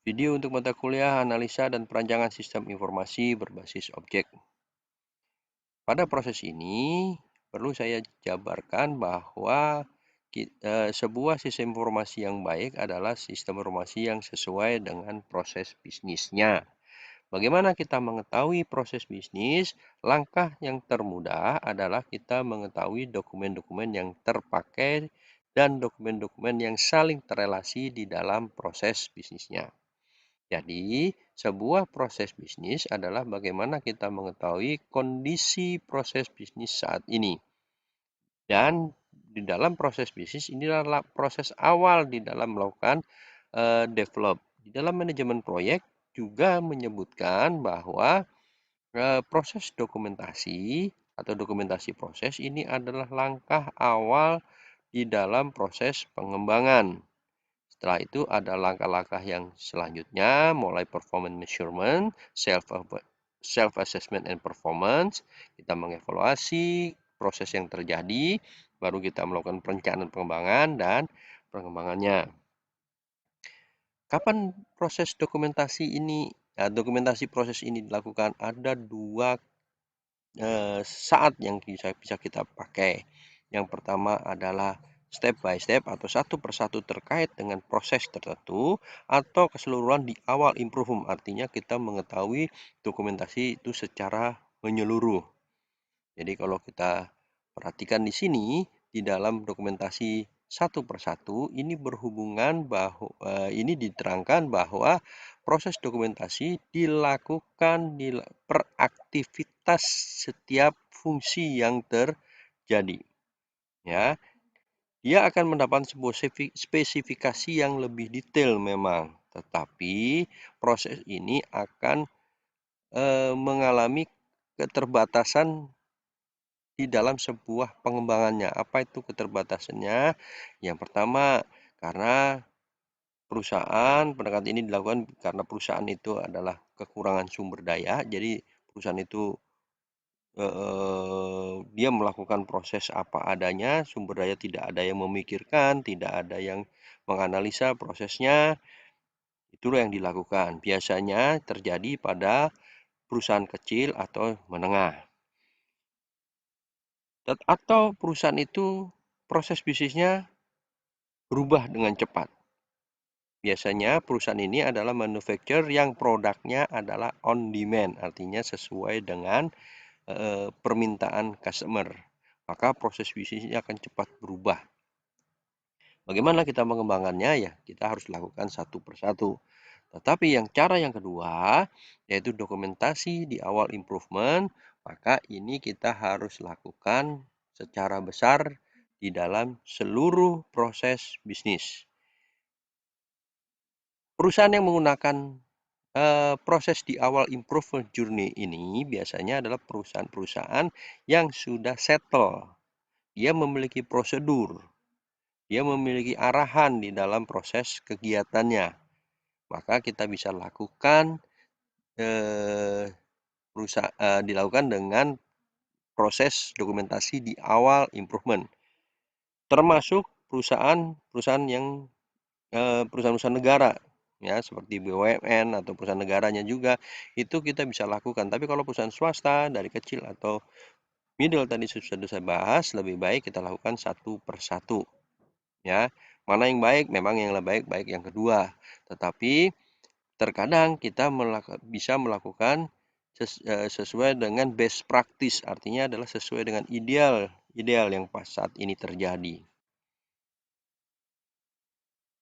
Video untuk mata kuliah analisa dan perancangan sistem informasi berbasis objek. Pada proses ini, perlu saya jabarkan bahwa sebuah sistem informasi yang baik adalah sistem informasi yang sesuai dengan proses bisnisnya. Bagaimana kita mengetahui proses bisnis? Langkah yang termudah adalah kita mengetahui dokumen-dokumen yang terpakai dan dokumen-dokumen yang saling terrelasi di dalam proses bisnisnya. Jadi, sebuah proses bisnis adalah bagaimana kita mengetahui kondisi proses bisnis saat ini. Dan di dalam proses bisnis inilah proses awal di dalam melakukan develop. Di dalam manajemen proyek juga menyebutkan bahwa proses dokumentasi atau dokumentasi proses ini adalah langkah awal di dalam proses pengembangan. Setelah itu ada langkah-langkah yang selanjutnya, mulai performance measurement, self-assessment and performance. Kita mengevaluasi proses yang terjadi, baru kita melakukan perencanaan pengembangan dan pengembangannya. Kapan proses dokumentasi proses ini dilakukan? Ada dua saat yang bisa kita pakai. Yang pertama adalah step by step atau satu persatu terkait dengan proses tertentu atau keseluruhan di awal improvement. Artinya kita mengetahui dokumentasi itu secara menyeluruh. Jadi kalau kita perhatikan di sini, di dalam dokumentasi satu persatu ini berhubungan bahwa ini diterangkan bahwa proses dokumentasi dilakukan per aktivitas setiap fungsi yang terjadi. Ya, dia akan mendapat sebuah spesifikasi yang lebih detail memang, tetapi proses ini akan mengalami keterbatasan di dalam sebuah pengembangannya. Apa itu keterbatasannya? Yang pertama, karena pendekatan ini dilakukan karena perusahaan itu adalah kekurangan sumber daya. Jadi perusahaan itu dia melakukan proses apa adanya, sumber daya tidak ada yang memikirkan, tidak ada yang menganalisa prosesnya. Itulah yang dilakukan. Biasanya terjadi pada perusahaan kecil atau menengah. Atau perusahaan itu proses bisnisnya berubah dengan cepat. Biasanya perusahaan ini adalah manufacturer yang produknya adalah on demand, artinya sesuai dengan permintaan customer. Maka proses bisnisnya akan cepat berubah. Bagaimana kita mengembangkannya? Ya, kita harus lakukan satu persatu. Tetapi cara yang kedua, yaitu dokumentasi di awal improvement, maka ini kita harus lakukan secara besar di dalam seluruh proses bisnis. Perusahaan yang menggunakan proses di awal improvement journey ini biasanya adalah perusahaan-perusahaan yang sudah settle. Dia memiliki prosedur, dia memiliki arahan di dalam proses kegiatannya. Maka kita bisa lakukan dilakukan dengan proses dokumentasi di awal improvement. Termasuk perusahaan yang perusahaan-perusahaan negara, ya seperti BUMN atau perusahaan negaranya juga itu kita bisa lakukan. Tapi kalau perusahaan swasta dari kecil atau middle tadi sudah saya bahas, lebih baik kita lakukan satu persatu. Ya, mana yang baik? Memang yang lebih baik yang kedua. Tetapi terkadang kita bisa melakukan sesuai dengan best practice, artinya adalah sesuai dengan ideal yang pas saat ini terjadi.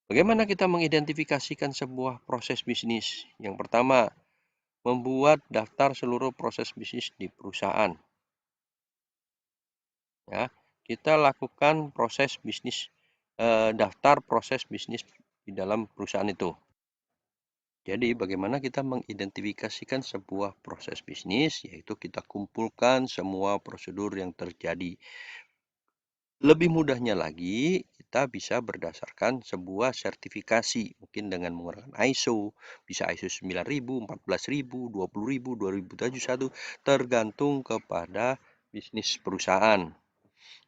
Bagaimana kita mengidentifikasikan sebuah proses bisnis? Yang pertama, membuat daftar seluruh proses bisnis di perusahaan. Ya, kita lakukan proses bisnis, daftar proses bisnis di dalam perusahaan itu. Jadi bagaimana kita mengidentifikasikan sebuah proses bisnis, yaitu kita kumpulkan semua prosedur yang terjadi. Lebih mudahnya lagi, kita bisa berdasarkan sebuah sertifikasi, mungkin dengan menggunakan ISO, bisa ISO 9000, 14000, 20000, 2071, tergantung kepada bisnis perusahaan.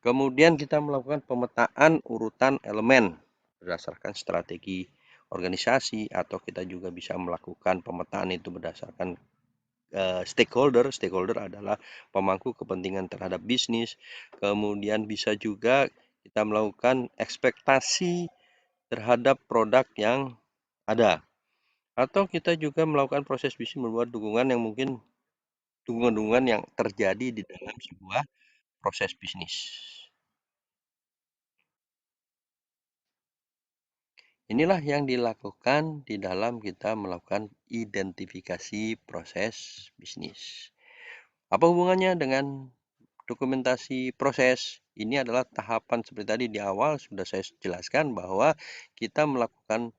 Kemudian kita melakukan pemetaan urutan elemen berdasarkan strategi organisasi, atau kita juga bisa melakukan pemetaan itu berdasarkan stakeholder. Stakeholder adalah pemangku kepentingan terhadap bisnis. Kemudian bisa juga kita melakukan ekspektasi terhadap produk yang ada. Atau kita juga melakukan proses bisnis membuat dukungan yang mungkin dukungan-dukungan yang terjadi di dalam sebuah proses bisnis. Inilah yang dilakukan di dalam kita melakukan identifikasi proses bisnis. Apa hubungannya dengan dokumentasi proses? Ini adalah tahapan seperti tadi di awal sudah saya jelaskan bahwa kita melakukan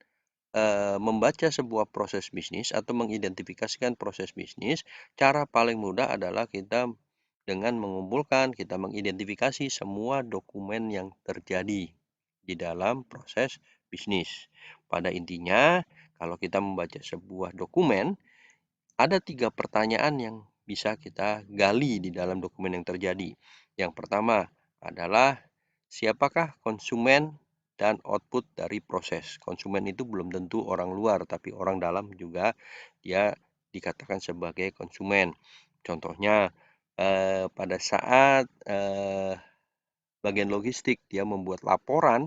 membaca sebuah proses bisnis atau mengidentifikasikan proses bisnis. Cara paling mudah adalah kita dengan mengumpulkan, kita mengidentifikasi semua dokumen yang terjadi di dalam proses bisnis. Pada intinya, kalau kita membaca sebuah dokumen, ada 3 pertanyaan yang bisa kita gali di dalam dokumen yang terjadi. Yang pertama adalah siapakah konsumen dan output dari proses. Konsumen itu belum tentu orang luar, tapi orang dalam juga dia dikatakan sebagai konsumen. Contohnya, pada saat bagian logistik dia membuat laporan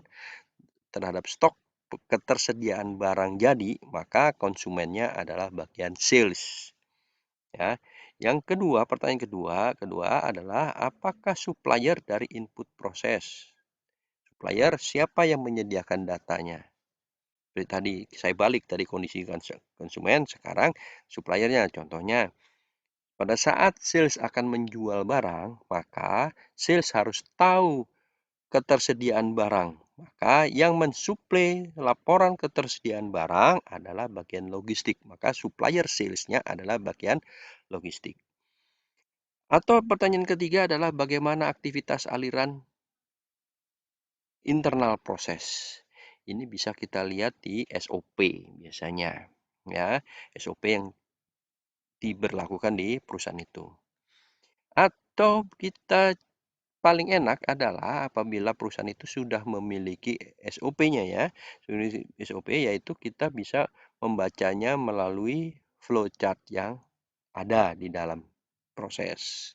terhadap stok ketersediaan barang jadi, maka konsumennya adalah bagian sales. Ya. Yang kedua, pertanyaan kedua adalah apakah supplier dari input proses? Supplier siapa yang menyediakan datanya? Seperti tadi saya balik dari kondisi konsumen, sekarang suppliernya. Contohnya, pada saat sales akan menjual barang, maka sales harus tahu ketersediaan barang. Maka yang mensuplai laporan ketersediaan barang adalah bagian logistik. Maka supplier salesnya adalah bagian logistik. Atau pertanyaan ketiga adalah bagaimana aktivitas aliran internal proses. Ini bisa kita lihat di SOP biasanya. Ya, SOP yang diberlakukan di perusahaan itu. Atau kita paling enak adalah apabila perusahaan itu sudah memiliki SOP-nya ya. SOP yaitu kita bisa membacanya melalui flowchart yang ada di dalam proses.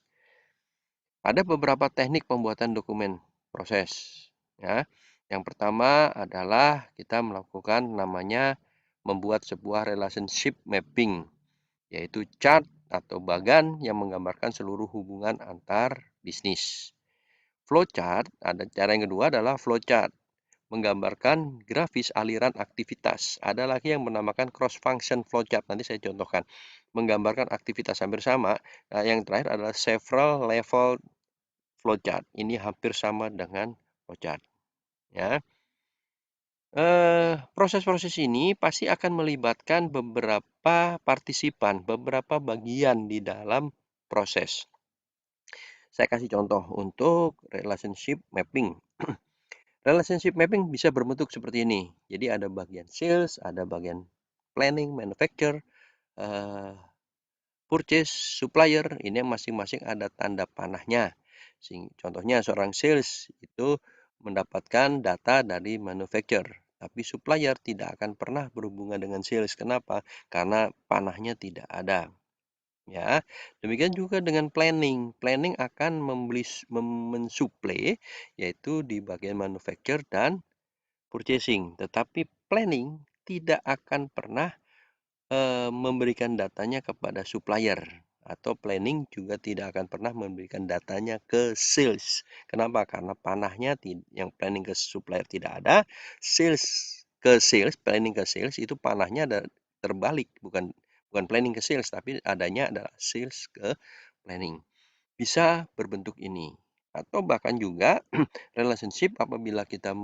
Ada beberapa teknik pembuatan dokumen proses. Ya. Yang pertama adalah kita melakukan namanya membuat sebuah relationship mapping, yaitu chart atau bagan yang menggambarkan seluruh hubungan antar bisnis. Flowchart, ada cara yang kedua adalah flowchart, menggambarkan grafis aliran aktivitas. Ada lagi yang menamakan cross function flowchart, nanti saya contohkan. Menggambarkan aktivitas hampir sama. Nah, yang terakhir adalah several level flowchart. Ini hampir sama dengan flowchart. Ya. Proses-proses ini pasti akan melibatkan beberapa partisipan, beberapa bagian di dalam proses. Saya kasih contoh untuk relationship mapping. Relationship mapping bisa berbentuk seperti ini. Jadi ada bagian sales, ada bagian planning, manufacture, purchase, supplier. Ini masing-masing ada tanda panahnya. Contohnya seorang sales itu mendapatkan data dari manufacturer, tapi supplier tidak akan pernah berhubungan dengan sales. Kenapa? Karena panahnya tidak ada. Ya, demikian juga dengan planning. Planning akan mensuplai yaitu di bagian manufacture dan purchasing. Tetapi planning tidak akan pernah memberikan datanya kepada supplier, atau planning juga tidak akan pernah memberikan datanya ke sales. Kenapa? Karena panahnya yang planning ke supplier tidak ada, planning ke sales itu panahnya ada terbalik, bukan planning ke sales, tapi adanya adalah sales ke planning. Bisa berbentuk ini. Atau bahkan juga relationship apabila kita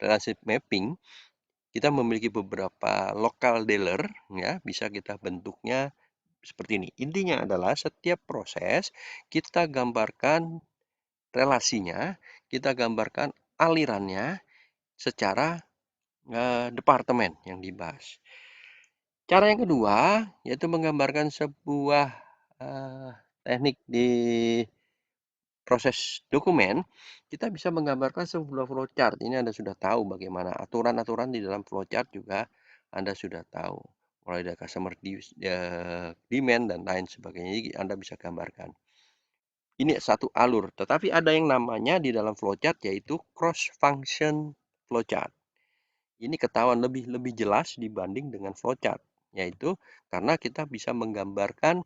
relationship mapping, kita memiliki beberapa local dealer, ya, bisa kita bentuknya seperti ini. Intinya adalah setiap proses kita gambarkan relasinya, kita gambarkan alirannya secara departemen yang dibahas. Cara yang kedua yaitu menggambarkan sebuah teknik di proses dokumen, kita bisa menggambarkan sebuah flowchart. Ini Anda sudah tahu bagaimana aturan-aturan di dalam flowchart juga Anda sudah tahu. Mulai dari customer demand dan lain sebagainya. Jadi Anda bisa gambarkan. Ini satu alur, tetapi ada yang namanya di dalam flowchart yaitu cross function flowchart. Ini ketahuan lebih jelas dibanding dengan flowchart, yaitu karena kita bisa menggambarkan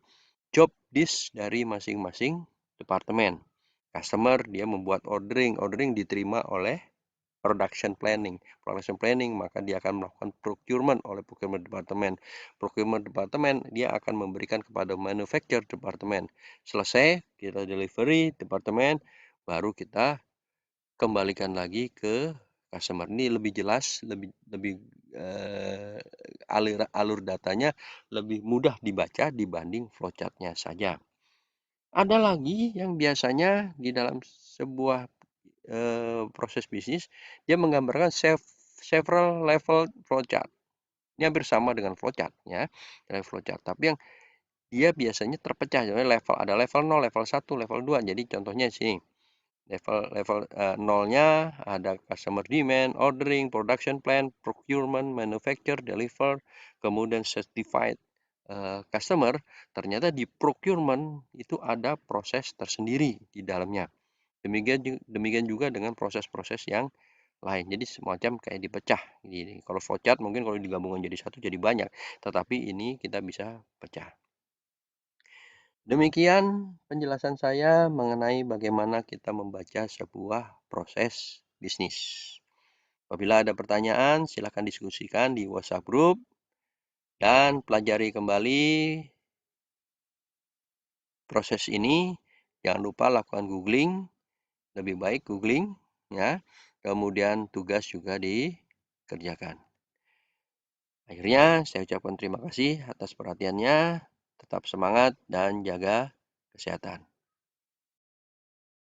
job disk dari masing-masing departemen. Customer dia membuat ordering diterima oleh production planning. Production planning maka dia akan melakukan procurement oleh procurement department. Procurement department dia akan memberikan kepada manufacture department. Selesai kita delivery department, baru kita kembalikan lagi ke customer. Ini lebih jelas, lebih alur datanya lebih mudah dibaca dibanding flowchart-nya saja. Ada lagi yang biasanya di dalam sebuah proses bisnis, dia menggambarkan several level flowchart. Ini hampir sama dengan flowchart ya, flowchart. Tapi yang dia biasanya terpecah, jadi ada level 0, level 1, level 2. Jadi contohnya sini. Level 0-nya ada customer demand, ordering, production plan, procurement, manufacture, deliver, kemudian certified customer. Ternyata di procurement itu ada proses tersendiri di dalamnya. Demikian juga dengan proses-proses yang lain. Jadi semacam kayak dipecah. Gini. Kalau flowchart mungkin kalau digabungkan jadi satu jadi banyak. Tetapi ini kita bisa pecah. Demikian penjelasan saya mengenai bagaimana kita membaca sebuah proses bisnis. Apabila ada pertanyaan, silakan diskusikan di WhatsApp group dan pelajari kembali proses ini. Jangan lupa lakukan googling, lebih baik googling ya. Kemudian tugas juga dikerjakan. Akhirnya saya ucapkan terima kasih atas perhatiannya. Tetap semangat dan jaga kesehatan.